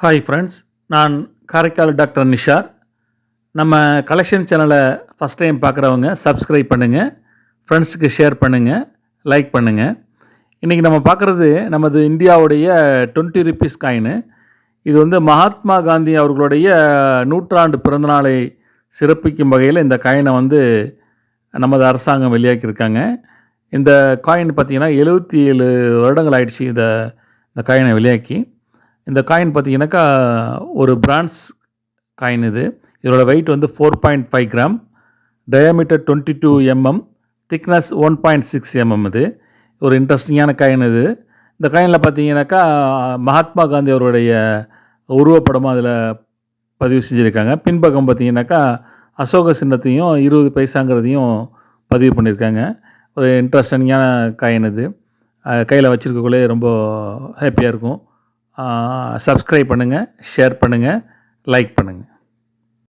Hi friends. நான் Karaikal doctor Nishar. நம்ம collection சேனலை ஃபஸ்ட் டைம் பார்க்குறவங்க சப்ஸ்கிரைப் பண்ணுங்கள், ஃப்ரெண்ட்ஸுக்கு ஷேர் பண்ணுங்கள், லைக் பண்ணுங்கள். இன்றைக்கி நம்ம பார்க்குறது நமது இந்தியாவுடைய 20 ருபீஸ் காயினு. இது மகாத்மா காந்தி அவர்களுடைய நூற்றாண்டு பிறந்தநாளை சிறப்பிக்கும் வகையில் இந்த காயினை நமது அரசாங்கம் வெளியாக்கியிருக்காங்க. இந்த காயின் பார்த்திங்கன்னா 77 வருடங்கள் ஆயிடுச்சு இந்த காயினை வெளியாக்கி. இந்த காயின் பார்த்தீங்கன்னாக்கா ஒரு பிரான்ஸ் காயின் இது. இதோட weight 4.5 gram, diameter 22 mm, thickness 1.6 mm. இது ஒரு இன்ட்ரெஸ்டிங்கான காயின் இது. இந்த காயினில் பார்த்தீங்கன்னாக்கா மகாத்மா காந்தி அவருடைய உருவப்படமும் அதில் பதிவு செஞ்சுருக்காங்க. பின்பக்கம் பார்த்தீங்கன்னாக்கா அசோக சின்னத்தையும் 20 பைசாங்கிறதையும் பதிவு பண்ணியிருக்காங்க. ஒரு இன்ட்ரெஸ்டிங்கான காயின் இது. கையில் வச்சுருக்கக்குள்ளே ரொம்ப ஹாப்பியாக இருக்கும். சப்ஸ்கிரைப் பண்ணுங்கள், ஷேர் பண்ணுங்கள், லைக் பண்ணுங்கள்.